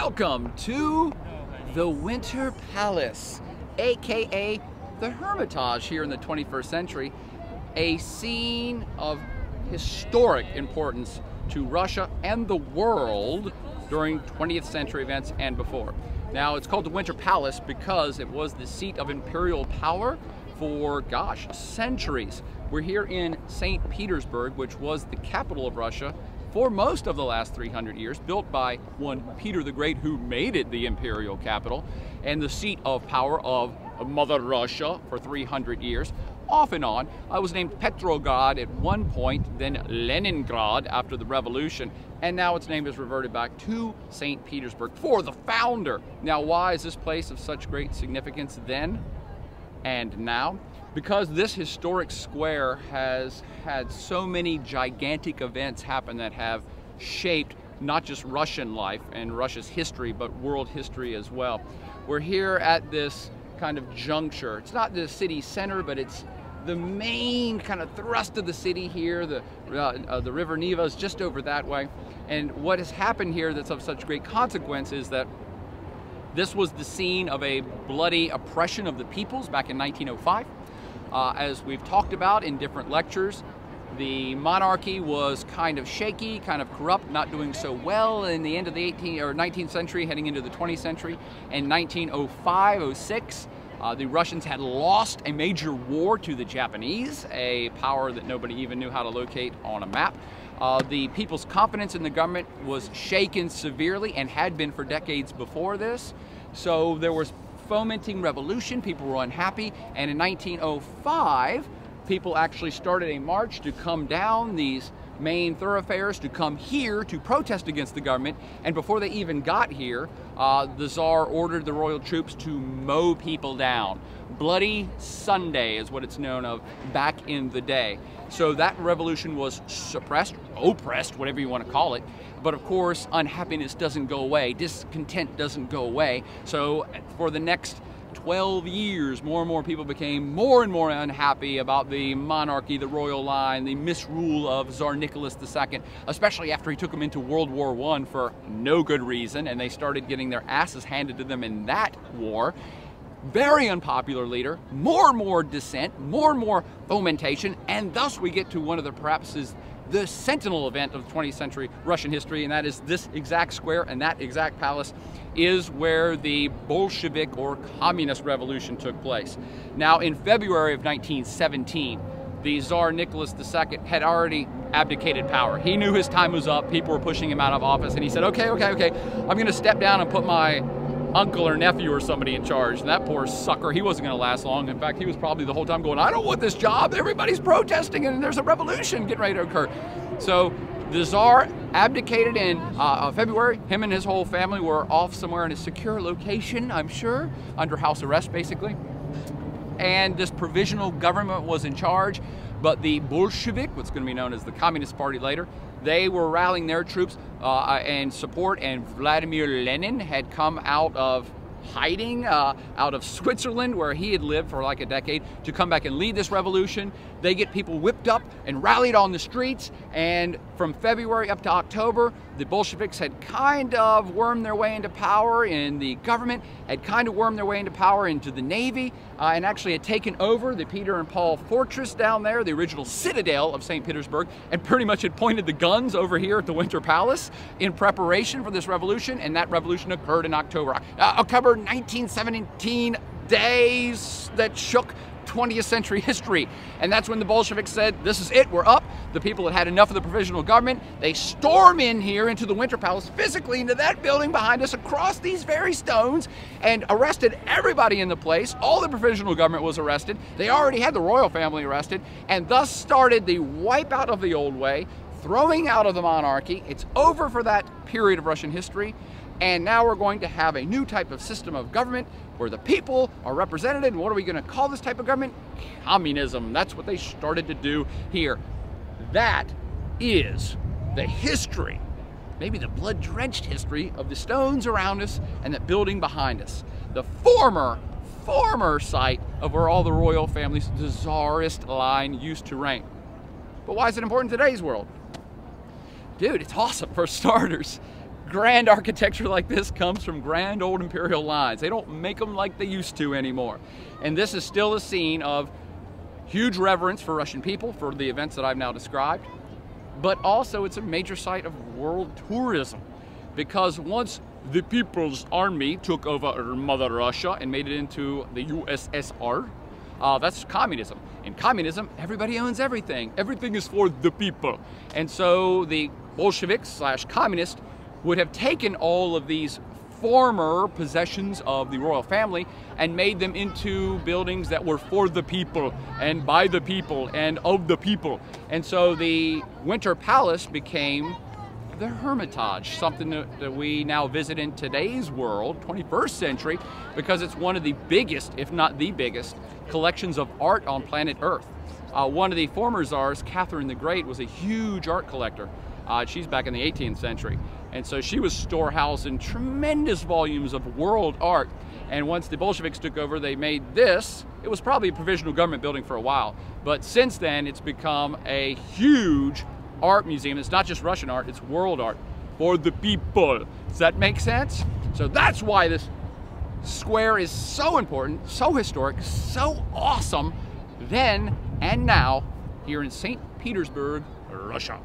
Welcome to the Winter Palace, aka the Hermitage here in the 21st century, a scene of historic importance to Russia and the world during 20th century events and before. Now, it's called the Winter Palace because it was the seat of imperial power for, gosh, centuries. We're here in St. Petersburg, which was the capital of Russia for most of the last 300 years, built by one Peter the Great, who made it the imperial capital, and the seat of power of Mother Russia for 300 years. Off and on. I was named Petrograd at one point, then Leningrad after the revolution, and now its name has reverted back to St. Petersburg for the founder. Now, why is this place of such great significance then and now? Because this historic square has had so many gigantic events happen that have shaped not just Russian life and Russia's history, but world history as well. We're here at this kind of juncture. It's not the city center, but it's the main kind of thrust of the city here. The river Neva is just over that way. And what has happened here that's of such great consequence is that this was the scene of a bloody oppression of the peoples back in 1905. As we've talked about in different lectures, the monarchy was kind of shaky, kind of corrupt, not doing so well in the end of the 19th century, heading into the 20th century. In 1905-06, the Russians had lost a major war to the Japanese, a power that nobody even knew how to locate on a map. The people's confidence in the government was shaken severely and had been for decades before this. So there was fomenting revolution, people were unhappy, and in 1905, people actually started a march to come down these main thoroughfares, to come here to protest against the government. And before they even got here, the Tsar ordered the royal troops to mow people down. Bloody Sunday is what it's known of back in the day. So that revolution was suppressed, oppressed, whatever you want to call it. But of course, unhappiness doesn't go away, discontent doesn't go away. So for the next 12 years, more and more people became more and more unhappy about the monarchy, the royal line, the misrule of Tsar Nicholas II, especially after he took them into World War I for no good reason, and they started getting their asses handed to them in that war. Very unpopular leader, more and more dissent, more and more fomentation, and thus we get to one of the perhaps is the sentinel event of 20th century Russian history, and that is this exact square and that exact palace is where the Bolshevik or communist revolution took place. Now, in February of 1917, the Tsar Nicholas II had already abdicated power. He knew his time was up, people were pushing him out of office, and he said, okay, I'm gonna step down and put my uncle or nephew or somebody in charge. And that poor sucker, he wasn't going to last long. In fact, he was probably the whole time going, I don't want this job. Everybody's protesting and there's a revolution getting ready to occur. So the Tsar abdicated in February. Him and his whole family were off somewhere in a secure location, I'm sure, under house arrest basically. And this provisional government was in charge. But the Bolshevik, what's going to be known as the Communist Party later, they were rallying their troops and support, and Vladimir Lenin had come out of hiding out of Switzerland, where he had lived for like a decade, to come back and lead this revolution. They get people whipped up and rallied on the streets, and from February up to October, the Bolsheviks had kind of wormed their way into power in the government, had kind of wormed their way into power into the Navy, and actually had taken over the Peter and Paul Fortress down there, the original citadel of St. Petersburg, and pretty much had pointed the guns over here at the Winter Palace in preparation for this revolution, and that revolution occurred in October 1917, days that shook 20th century history. And that's when the Bolsheviks said, this is it, we're up. The people had had enough of the provisional government. They storm in here into the Winter Palace, physically into that building behind us, across these very stones, and arrested everybody in the place. All the provisional government was arrested. They already had the royal family arrested, and thus started the wipeout of the old way, throwing out of the monarchy. It's over for that period of Russian history. And now we're going to have a new type of system of government where the people are represented. And what are we going to call this type of government? Communism. That's what they started to do here. That is the history, maybe the blood-drenched history of the stones around us and that building behind us. The former site of where all the royal families, the Tsarist line, used to reign. But why is it important in today's world? Dude, it's awesome for starters. grand architecture like this comes from grand old imperial lines. They don't make them like they used to anymore. And this is still a scene of huge reverence for Russian people for the events that I've now described, but also it's a major site of world tourism, because once the People's Army took over Mother Russia and made it into the USSR, that's communism. In communism, everybody owns everything. Everything is for the people. And so the Bolsheviks slash communists would have taken all of these former possessions of the royal family and made them into buildings that were for the people and by the people and of the people. And so the Winter Palace became the Hermitage, something that we now visit in today's world, 21st century, because it's one of the biggest, if not the biggest, collections of art on planet Earth. One of the former czars, Catherine the Great, was a huge art collector. She's back in the 18th century. And so she was storehousing tremendous volumes of world art. And once the Bolsheviks took over, they made this. It was probably a provisional government building for a while, but since then it's become a huge art museum. It's not just Russian art, it's world art for the people. Does that make sense? So that's why this square is so important, so historic, so awesome then and now here in St. Petersburg, Russia.